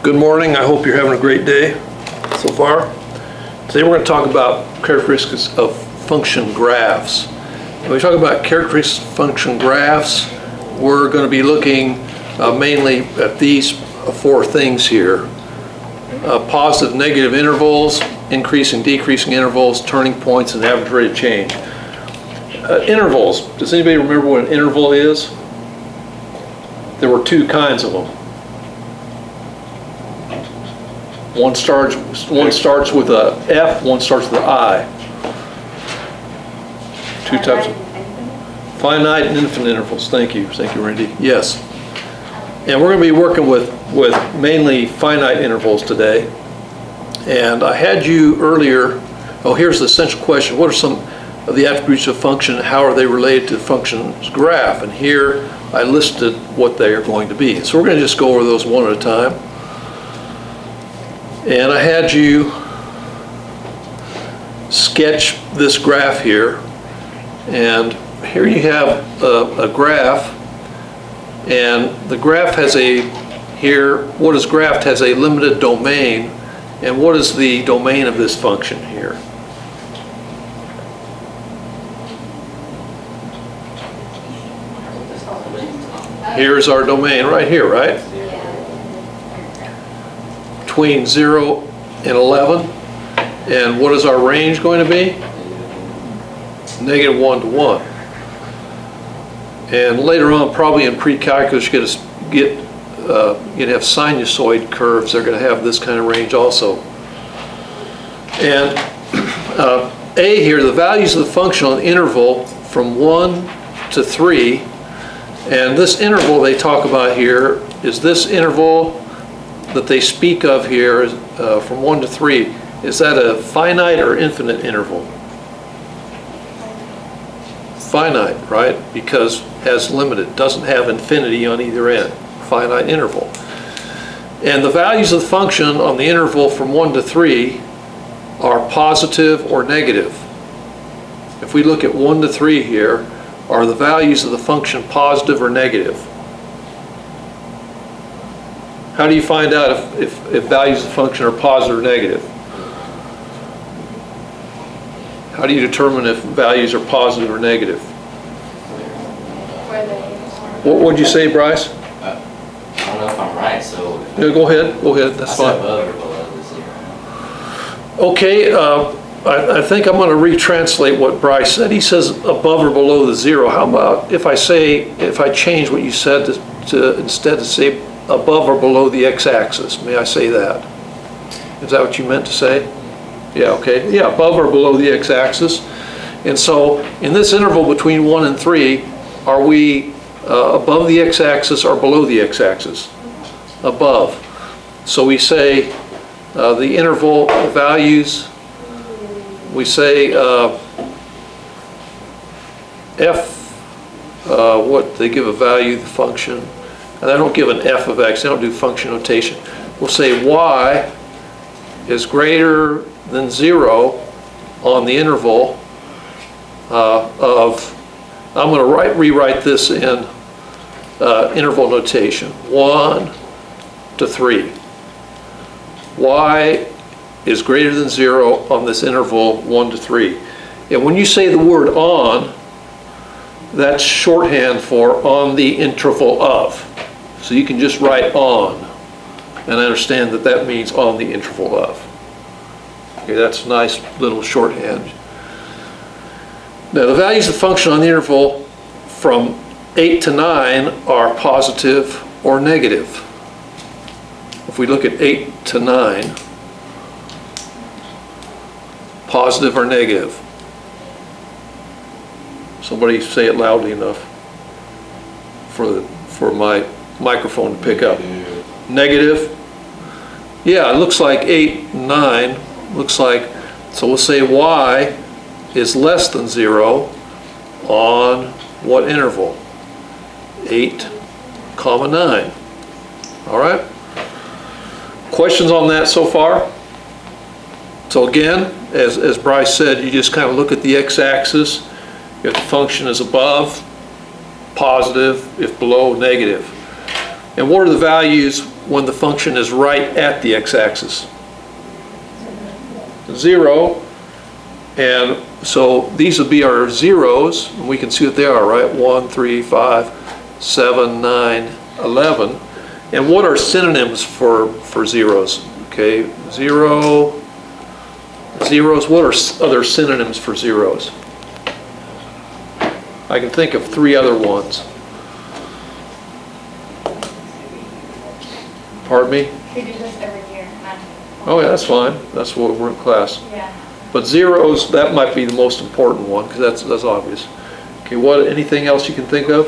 Good morning. I hope you're having a great day so far. Today we're going to talk about characteristics of function graphs. When we talk about characteristics of function graphs, we're going to be looking mainly at these four things here. Positive, negative intervals, increasing, decreasing intervals, turning points, and average rate of change. Intervals. Does anybody remember what an interval is? There were two kinds of them. One starts with a F, one starts with an I. Two types of finite and infinite intervals. Thank you, Randy. Yes. And we're going to be working with mainly finite intervals today. And I had you earlier, here's the essential question. What are some of the attributes of a function? How are they related to the function's graph? And here I listed what they are going to be. So we're going to just go over those one at a time. And I had you sketch this graph here. And here you have a graph. And the graph has what is graphed has a limited domain. And what is the domain of this function here? Here's our domain right here, right? Between 0 and 11. And what is our range going to be? Negative 1 to 1. And later on, probably in pre-calculus, you're going to have sinusoid curves. They're going to have this kind of range also. And A here, the values of the function on the interval from 1 to 3. And this interval they talk about here is this interval that they speak of here from 1 to 3. Is that a finite or infinite interval? Finite, right? Because has limited, doesn't have infinity on either end. Finite interval. And the values of the function on the interval from 1 to 3 are positive or negative. If we look at 1 to 3 here, are the values of the function positive or negative? How do you find out if values of the function are positive or negative? How do you determine if values are positive or negative? What would you say, Bryce? I don't know if I'm right, so... Yeah, go ahead, that's fine. Above or below the 0. Okay, I think I'm going to retranslate what Bryce said. He says above or below the 0. How about if I change what you said to instead to say above or below the x-axis? May I say that? Is that what you meant to say? Yeah, okay. Yeah, above or below the x-axis. And so in this interval between 1 and 3, are we above the x-axis or below the x-axis? Above. So we say the interval values, we say f, what they give a value, the function, and I don't give an f of x, they don't do function notation. We'll say y is greater than 0 on the interval I'm going to rewrite this in interval notation, 1 to 3. Y is greater than 0 on this interval 1 to 3. And when you say the word on, that's shorthand for on the interval of. So you can just write on, and I understand that that means on the interval of. Okay, that's nice little shorthand. Now the values of the function on the interval from 8 to 9 are positive or negative. If we look at 8 to 9, positive or negative? Somebody say it loudly enough for my microphone to pick up. Negative? Yeah, it looks like 8, 9, looks like, so we'll say y is less than 0 on what interval? 8, 9. All right? Questions on that so far? So again, as Bryce said, you just kind of look at the x-axis. If the function is above, positive. If below, negative. And what are the values when the function is right at the x-axis? 0. And so these would be our zeros, and we can see what they are, right? 1, 3, 5, 7, 9, 11. And what are synonyms for zeros? Okay, zeros. What are other synonyms for zeros? I can think of 3 other ones. Pardon me? We do this every year. Oh yeah, that's fine. That's what we're in class. Yeah. But zeros, that might be the most important one, because that's obvious. Okay, anything else you can think of?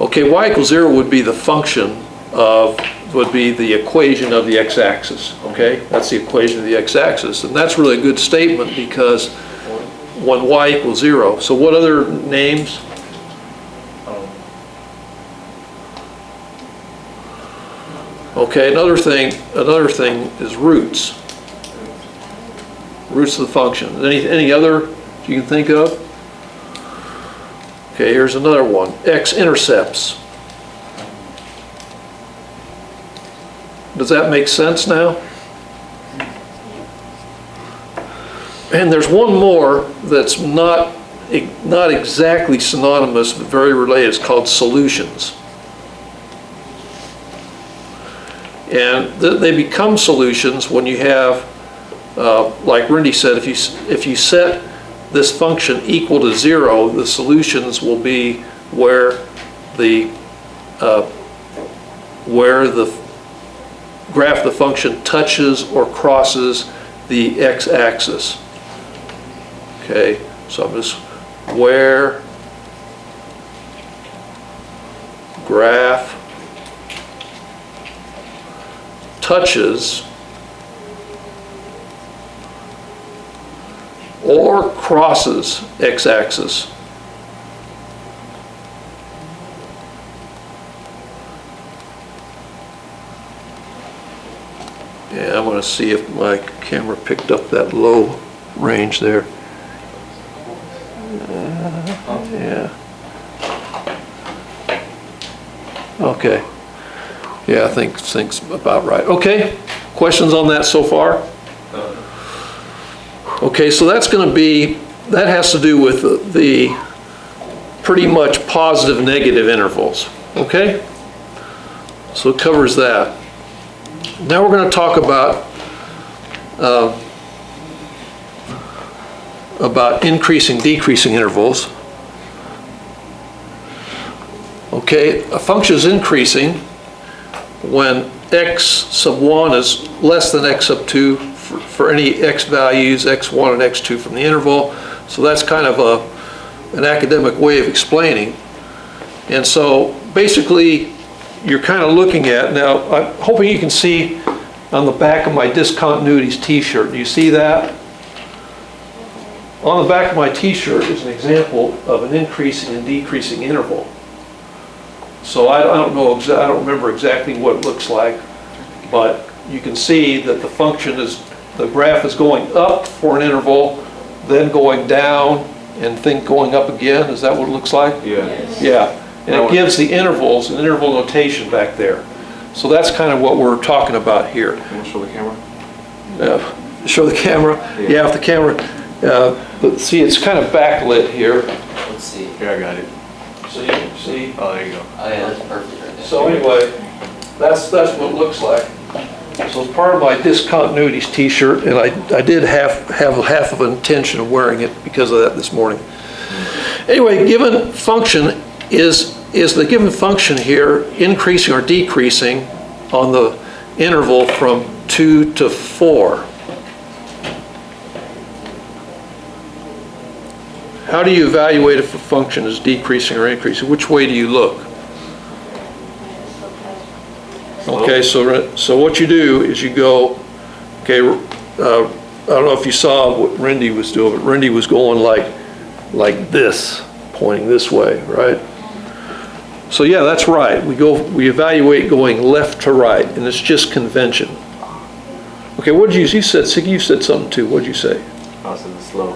Okay, y equals 0 would be the function would be the equation of the x-axis, okay? That's the equation of the x-axis, and that's really a good statement because when y equals 0. So what other names? Okay, another thing is roots. Roots of the function. Any other you can think of? Okay, here's another one. X-intercepts. Does that make sense now? And there's one more that's not exactly synonymous, but very related. It's called solutions. And they become solutions when you have, like Rindy said, if you set this function equal to 0, the solutions will be where the graph of the function touches or crosses the x-axis. Okay, so I'm just where graph touches or crosses x-axis. Yeah, I'm going to see if my camera picked up that low range there. Yeah. Okay. Yeah, I think think's about right. Okay. Questions on that so far? Okay, so that has to do with the pretty much positive negative intervals. Okay? So it covers that. Now we're going to talk about increasing, decreasing intervals. Okay, a function is increasing when x sub 1 is less than x sub 2 for any x values, x1 and x2 from the interval. So that's kind of an academic way of explaining. And so basically you're kind of looking at, now I'm hoping you can see on the back of my discontinuities t-shirt. Do you see that? On the back of my t-shirt is an example of an increasing and decreasing interval. So I don't remember exactly what it looks like, but you can see that the graph is going up for an interval, then going down, and then going up again. Is that what it looks like? Yes. Yeah. And it gives the intervals an interval notation back there. So that's kind of what we're talking about here. Can you show the camera? Show the camera? Yeah, if the camera, but see, it's kind of backlit here. Let's see. Here, I got it. So you can see. Oh, there you go. Oh yeah, that's perfect right there. So anyway, that's what it looks like. So it's part of my discontinuities t-shirt, and I did have half of an intention of wearing it because of that this morning. Anyway, given function is the given function here increasing or decreasing on the interval from 2 to 4? How do you evaluate if a function is decreasing or increasing? Which way do you look? Okay, so what you do is you go, okay, I don't know if you saw what Rindy was doing, but Rindy was going like this, pointing this way, right? So yeah, that's right. We evaluate going left to right, and it's just convention. Okay, what did you said something too. What did you say? I said it's slow.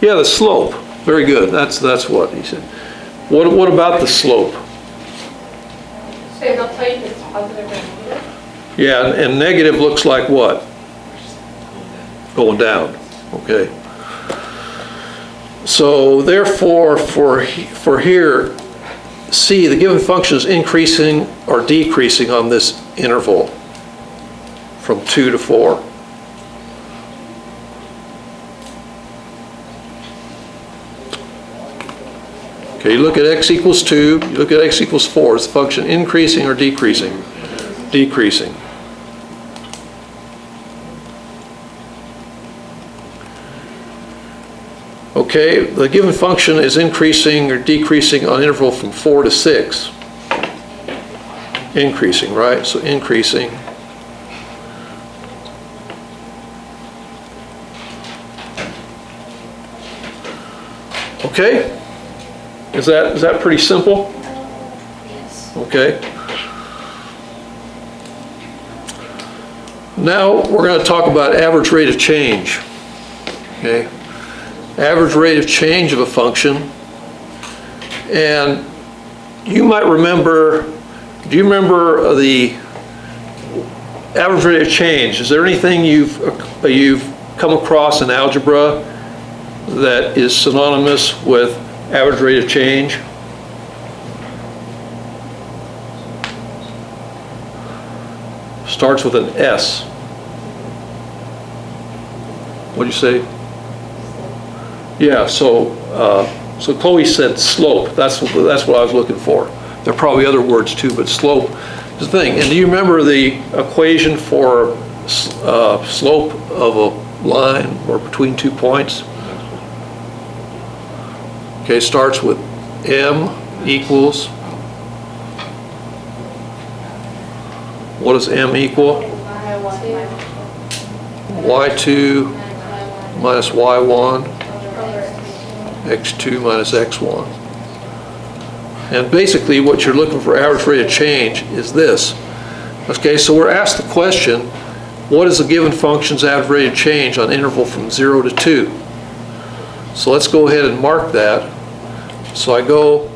Yeah, the slope. Very good. That's what he said. What about the slope? So they'll tell you if it's positive or negative? Yeah, and negative looks like what? Going down. Okay. So therefore, for here, C, the given function is increasing or decreasing on this interval from 2 to 4. Okay, you look at x equals 2, you look at x equals 4. Is the function increasing or decreasing? Decreasing. Okay, the given function is increasing or decreasing on interval from 4 to 6. Increasing, right? So increasing. Okay? Is that pretty simple? Yes. Okay. Now we're going to talk about average rate of change. Okay? Average rate of change of a function. And you might remember, do you remember the average rate of change? Is there anything you've come across in algebra that is synonymous with average rate of change? Starts with an S. What'd you say? Yeah, so Chloe said slope. That's what I was looking for. There are probably other words too, but slope is the thing. And do you remember the equation for slope of a line or between 2 points? Okay, starts with m equals, what does m equal? y2 minus y1, x2 minus x1. And basically what you're looking for average rate of change is this. Okay, so we're asked the question, what is the given function's average rate of change on interval from 0 to 2? So let's go ahead and mark that. So I go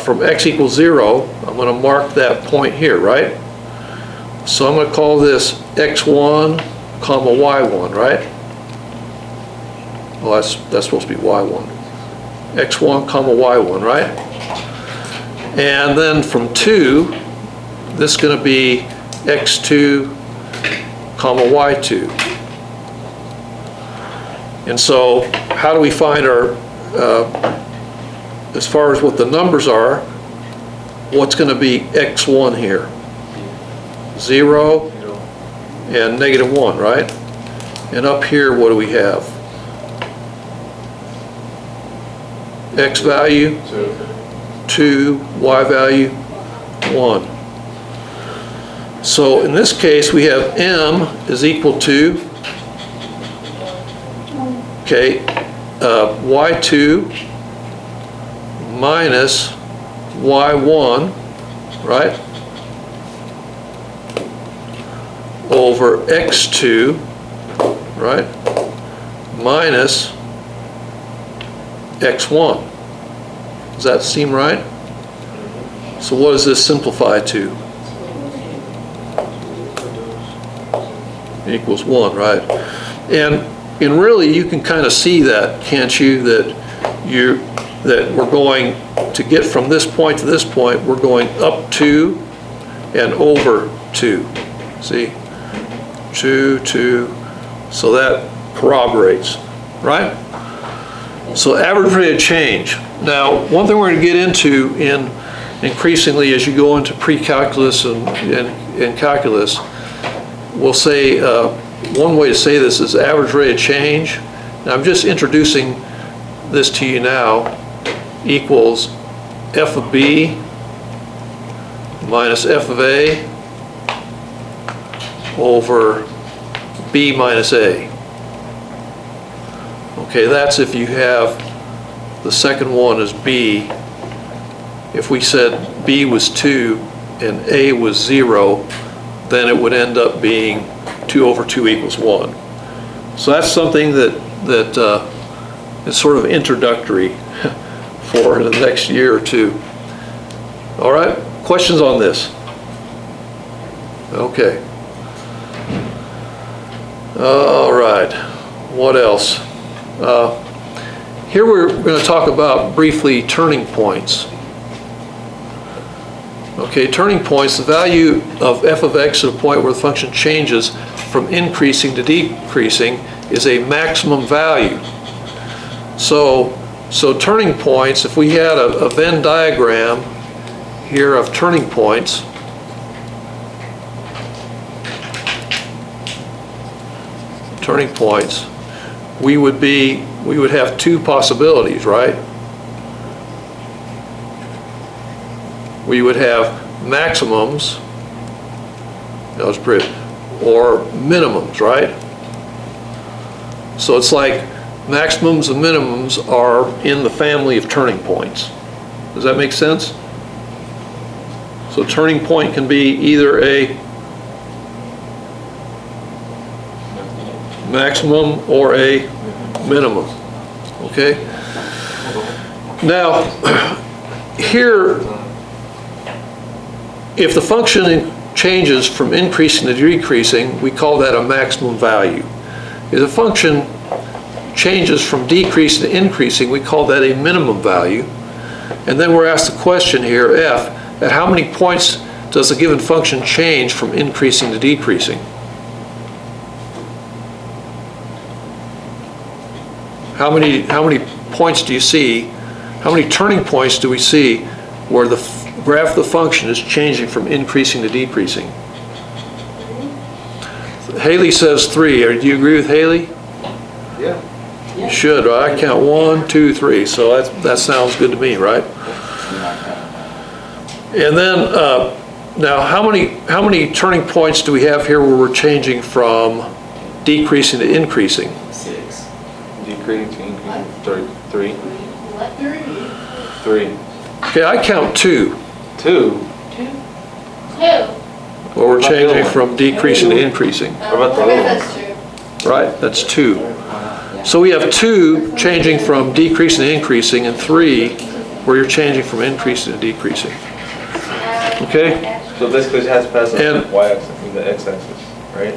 from x equals 0, I'm going to mark that point here, right? So I'm going to call this x1 comma y1, right? Well, that's supposed to be y1. x1 comma y1, right? And then from 2, this is going to be x2 comma y2. And so how do we find our, as far as what the numbers are, what's going to be x1 here? 0 and negative 1, right? And up here, what do we have? X value 2, y value 1. So in this case, we have m is equal to, okay, y2 minus y1, right, over x2, right, minus x1. Does that seem right? So what does this simplify to? Equals 1, right? And really you can kind of see that, can't you, that we're going to get from this point to this point, we're going up 2 and over 2. See? 2, 2. So that corroborates, right? So average rate of change. Now, one thing we're going to get into in increasingly as you go into pre-calculus and calculus, we'll say, one way to say this is average rate of change. Now, I'm just introducing this to you now, equals f of b minus f of a over b minus a. Okay, that's if you have the second one is b. If we said b was 2 and a was 0, then it would end up being 2 over 2 equals 1. So that's something that It's sort of introductory for the next year or two. All right, questions on this? Okay. All right, what else? Here we're going to talk about briefly turning points. Okay, turning points, the value of f of x at a point where the function changes from increasing to decreasing is a maximum value. So turning points, if we had a Venn diagram here of turning points, we would have two possibilities, right? We would have maximums, that was pretty, or minimums, right? So it's like maximums and minimums are in the family of turning points. Does that make sense? So turning point can be either a maximum or a minimum, okay? Now, here, if the function changes from increasing to decreasing, we call that a maximum value. If the function changes from decreasing to increasing, we call that a minimum value. And then we're asked the question here, f, at how many points does a given function change from increasing to decreasing? How many points do you see, how many turning points do we see where the graph of the function is changing from increasing to decreasing? Haley says 3. Do you agree with Haley? Yeah. You should, right? I count 1, 2, 3. So that sounds good to me, right? And then now how many turning points do we have here where we're changing from decreasing to increasing? 6. Decreasing to increasing. 3. What? 3. Okay, I count 2. 2. Where we're changing from decreasing to increasing, What about the little one? That's true. right? That's 2. So we have 2 changing from decreasing to increasing, and 3 where you're changing from increasing to decreasing. Okay? So basically it has to pass And- the y-axis and the x-axis, right?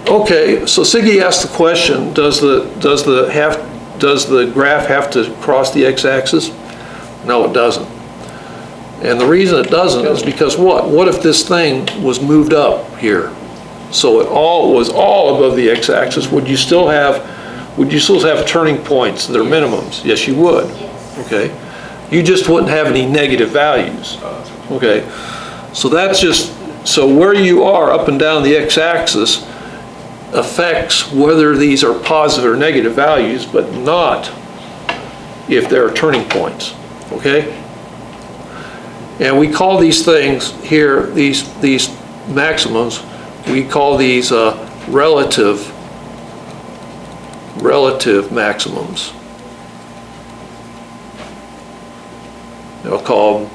Okay, so Siggy asked the question, does the graph have to cross the x-axis? No, it doesn't. And the reason it doesn't is because what? What if this thing was moved up here? So it was all above the x-axis, would you still have turning points that are minimums? Yes, you would. Okay. You just wouldn't have any negative values. Okay. So that's just, so where you are up and down the x-axis affects whether these are positive or negative values, but not if there are turning points. Okay? And we call these things here, these maximums, we call these relative maximums. I'll call them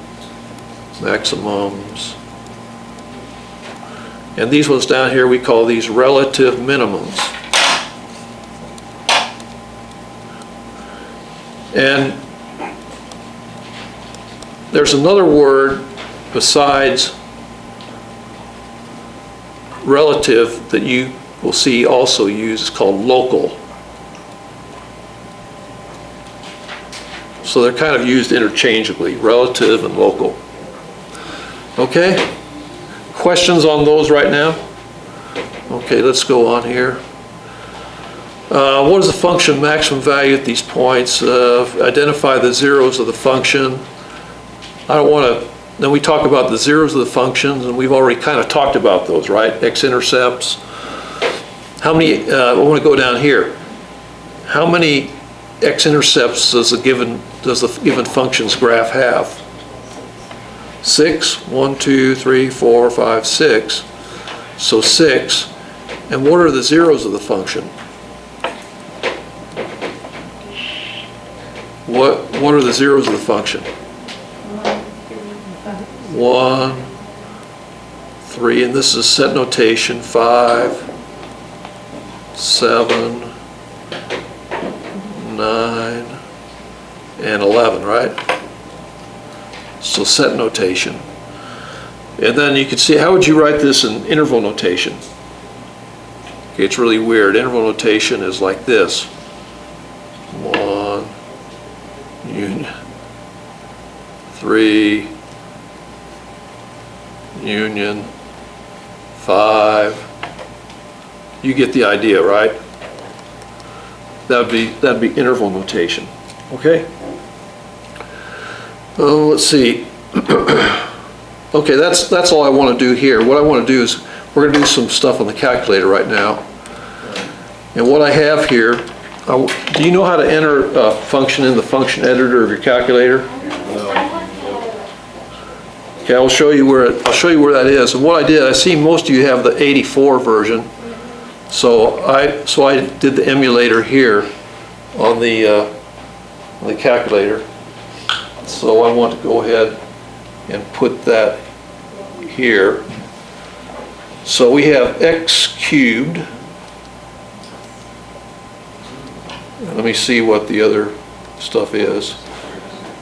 maximums. And these ones down here, we call these relative minimums. And there's another word besides relative that you will see also used, it's called local. So they're kind of used interchangeably, relative and local. Okay? Questions on those right now? Okay, let's go on here. What is the function maximum value at these points? Identify the zeros of the function. I don't want to, then we talk about the zeros of the functions, and we've already kind of talked about those, right? X-intercepts. How many, I want to go down here. How many x-intercepts does the given function's graph have? 6? 1, 2, 3, 4, 5, 6. So 6. And what are the zeros of the function? What are the zeros of the function? 1, 3, and this is set notation, 5, 7, 9, 9, and 11, right? So set notation. And then you can see, how would you write this in interval notation? Okay, it's really weird. Interval notation is like this. 1, union, 3, union, 5. You get the idea, right? That'd be interval notation. Okay. Let's see. Okay, that's all I want to do here. What I want to do is we're going to do some stuff on the calculator right now. And what I have here, do you know how to enter a function in the function editor of your calculator? Okay, I'll show you where that is. And what I did, I see most of you have the 84 version. So I did the emulator here on the calculator. So I want to go ahead and put that here. So we have x cubed. Let me see what the other stuff is.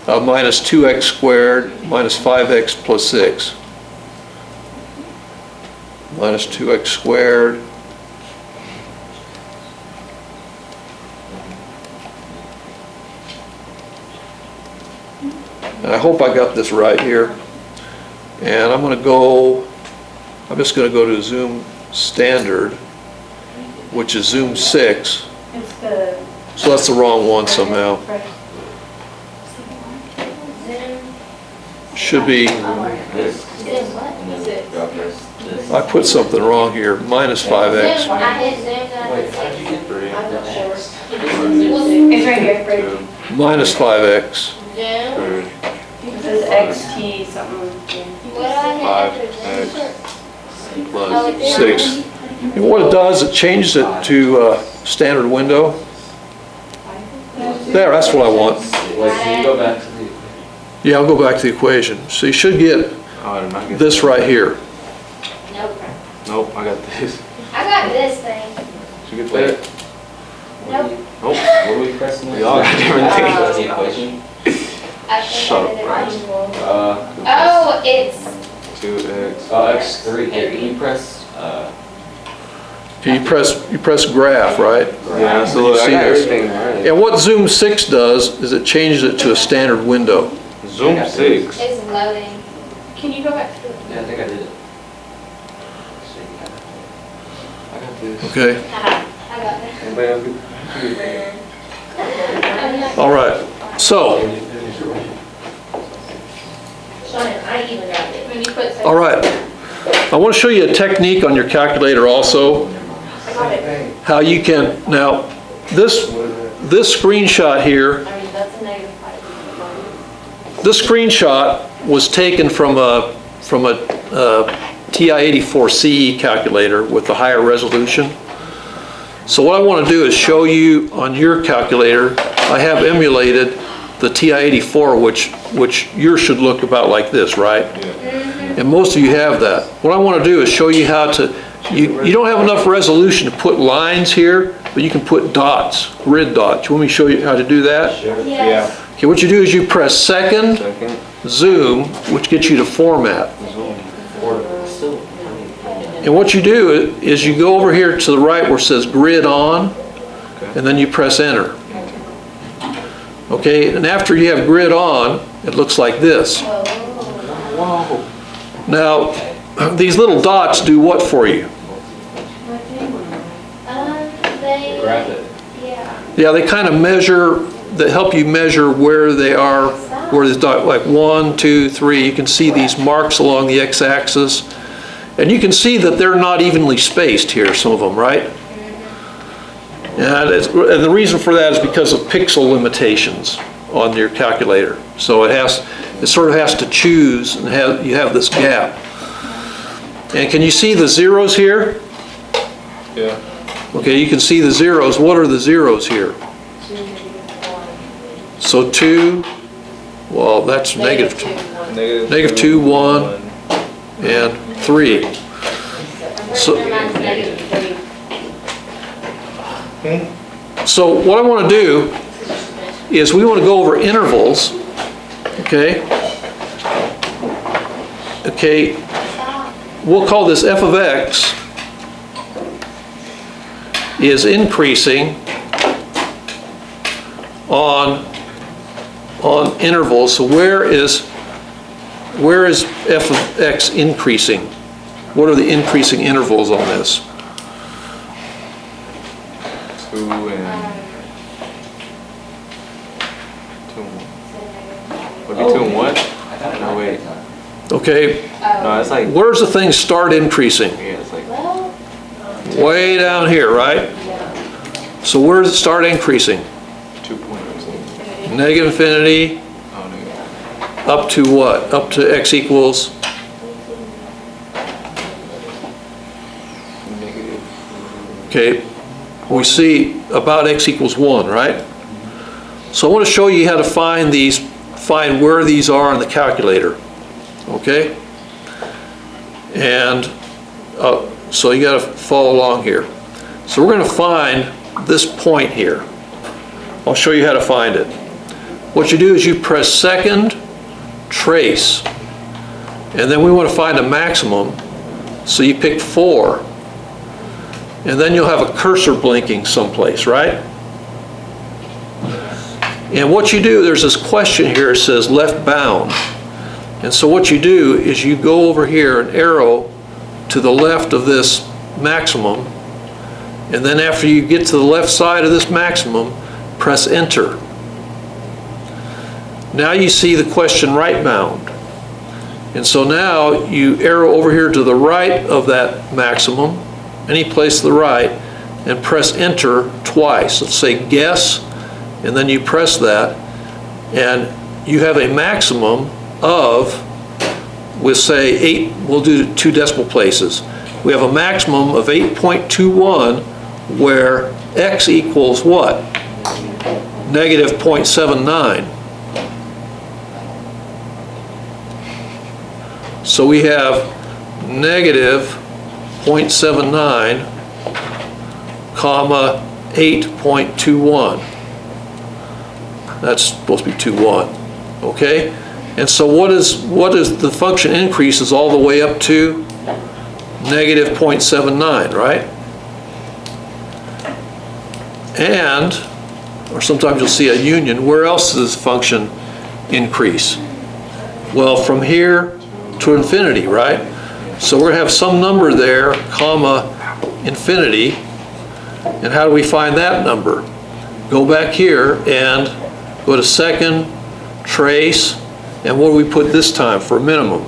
Minus 2x squared minus 5x plus 6. Minus 2x squared. And I hope I got this right here. And I'm just going to go to Zoom Standard, which is Zoom 6. So that's the wrong one somehow. Should be, This. And then drop this. I put something wrong here, minus 5x. Wait, how'd you get 3? I'm not sure. It's right here, Fred. Minus 5x. Zoom. It says XT something. What do I have for 5x Zoom? plus 6. And what it does, it changes it to standard window. There, that's what I want. Wait, can you go back to the... Yeah, I'll go back to the equation. So you should get Oh, I did not get this that. right here. Nope. Nope, I got this. I got this thing. Did you get Wait. that? Nope. Nope. What are we pressing? We all got different things. What's the equation? I think Shut I up, did it Bryce. wrong. Uh, Oh, it's 2x. X3. Hey, can you press, You press graph, right? Yeah, so You look, I see got this. everything right. And what Zoom 6 does is it changes it to a standard window. Zoom 6. it's loading. Can you go back to the? yeah, I think I did it. I got this. Okay? I got this. Anybody else get- All right. So, I even got it. When you put. all right. I want to show you a technique on your calculator also. I got it. How you can, now, this screenshot here, I mean, that's a -5. this screenshot was taken from a TI-84C calculator with the higher resolution. So what I want to do is show you on your calculator, I have emulated the TI-84, which yours should look about like this, right? And most of you have that. What I want to do is show you how to, you don't have enough resolution to put lines here, but you can put dots, grid dots. You want me to show you how to do that? Yes. Okay, what you do is you press second, Second. zoom, which gets you to format. Zoom. Still, And what you do is you go over here to the right where it says grid on, and then you press enter. Okay, and after you have grid on, it looks like this. Whoa. Now, these little dots do what for you? They. grab it. Yeah. Yeah, they kind of measure, they help you measure where they are, where the dot, like 1, 2, 3. You can see these marks along the x-axis. And you can see that they're not evenly spaced here, some of them, right? And the reason for that is because of pixel limitations on your calculator. So it sort of has to choose, and you have this gap. And can you see the zeros here? Yeah. Okay, you can see the zeros. What are the zeros here? So 2, well, that's negative 2, Negative 2, 1. And 3. So what I want to do is we want to go over intervals, okay? Okay, we'll call this f of x is increasing on intervals. So where is f of x increasing? What are the increasing intervals on this? 2 and 2 and 1. Would be 2 and 1? I got it No, right wait. that time. Okay, No, it's like, where's the thing start increasing? yeah, it's like Way down here, right? So where does it start increasing? 2 point something. Negative infinity, Oh, no. up to what? Up to x equals, Negative. okay, we see about x equals 1, right? So I want to show you how to find where these are in the calculator, okay? And so you got to follow along here. So we're going to find this point here. I'll show you how to find it. What you do is you press second, trace, and then we want to find a maximum, so you pick 4, and then you'll have a cursor blinking someplace, right? And what you do, there's this question here, it says left bound. And so what you do is you go over here and arrow to the left of this maximum, and then after you get to the left side of this maximum, press enter. Now you see the question right bound. And so now you arrow over here to the right of that maximum, any place to the right, and press enter twice. Let's say guess, and then you press that, and you have a maximum of, we'll say 8, we'll do 2 decimal places. We have a maximum of 8.21 where x equals what? Negative 0.79. So we have negative 0.79 comma 8.21. That's supposed to be 2.1, okay? And so what is the function increases all the way up to negative 0.79, right? And, or sometimes you'll see a union, where else does this function increase? Well, from here to infinity, right? So we're gonna have some number there, comma, infinity. And how do we find that number? Go back here and go to second, trace, and what do we put this time for a minimum?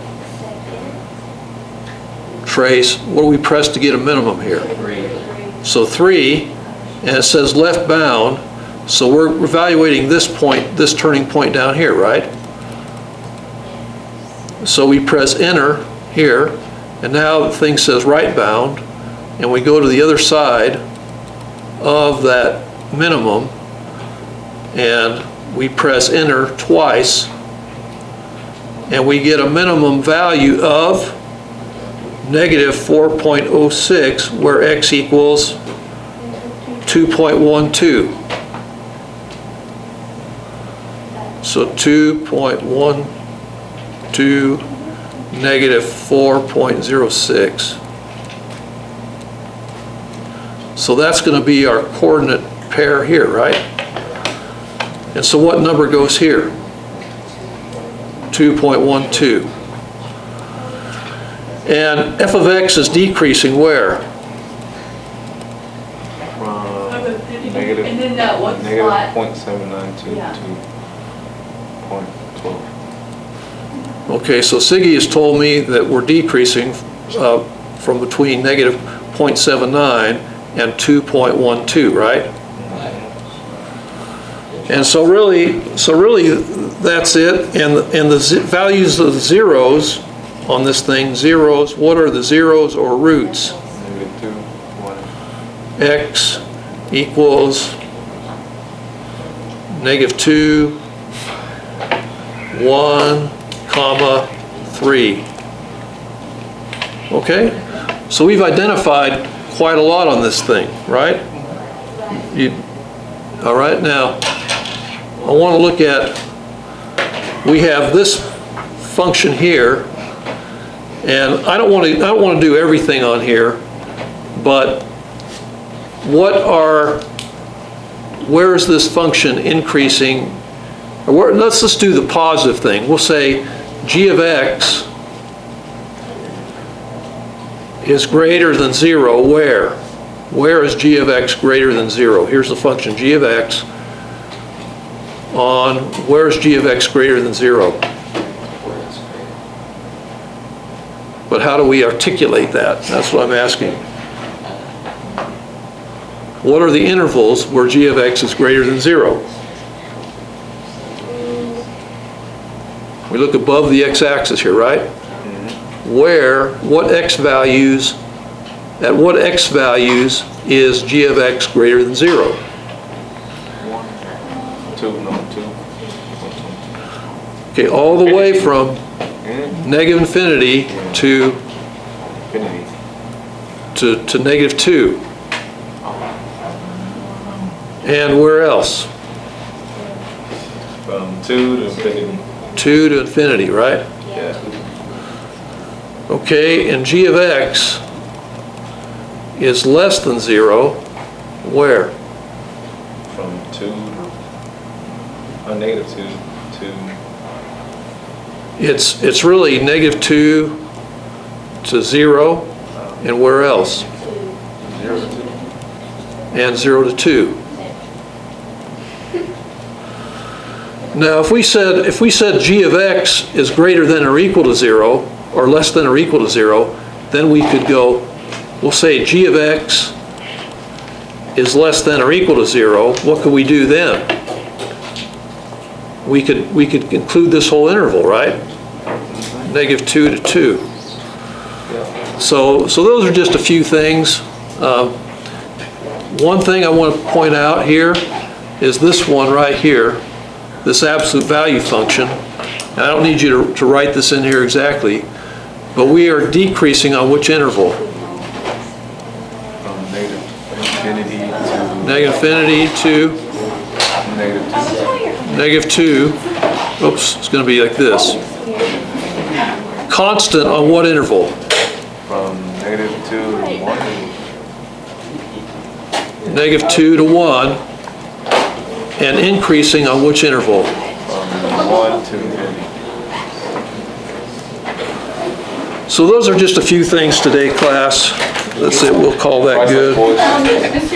Trace, what do we press to get a minimum here? 3. So 3, and it says left bound, so we're evaluating this point, this turning point down here, right? So we press enter here, and now the thing says right bound, and we go to the other side of that minimum, and we press enter twice, and we get a minimum value of negative 4.06, where x equals 2.12. So 2.12 negative 4.06. So that's going to be our coordinate pair here, right? And so what number goes here? 2.12. And f of x is decreasing where? From And then that one negative slot. 0.79 to Yeah. 2.12. Okay, so Siggy has told me that we're decreasing from between negative 0.79 and 2.12, right? And so really that's it. And the values of the zeros on this thing, zeros, what are the zeros or roots? Negative 2, 1. X equals negative 2, 1, comma, 3. Okay? So we've identified quite a lot on this thing, right? All right, now, I want to look at, we have this function here, and I don't want to do everything on here, but where is this function increasing? Or let's just do the positive thing. We'll say g of x is greater than 0 where? Where is g of x greater than 0? Here's the function g of x on where is g of x greater than 0? But how do we articulate that? That's what I'm asking. What are the intervals where g of x is greater than 0? We look above the x-axis here, right? Where, what x values, at what x values is g of x greater than 0? 2, no, 2. Okay, all the way from negative infinity to Infinity. to negative 2. And where else? From 2 to infinity. 2 to infinity, right? Yeah. Okay, and g of x is less than 0, where? From 2 to negative 2 to It's really negative 2 to 0, and where else? 0 to 2. And 0 to 2. Now, if we said g of x is greater than or equal to 0, or less than or equal to 0, then we could go, we'll say g of x is less than or equal to 0. What could we do then? We could include this whole interval, right? Negative 2 to 2. So those are just a few things. One thing I want to point out here is this one right here, this absolute value function. And I don't need you to write this in here exactly, but we are decreasing on which interval? From negative infinity to Negative infinity to negative 2. negative 2. Oops, it's going to be like this. Constant on what interval? From negative 2 to 1. Negative 2 to 1. And increasing on which interval? From 1 to infinity. So those are just a few things today, class. That's it, we'll call that good. Price of boys.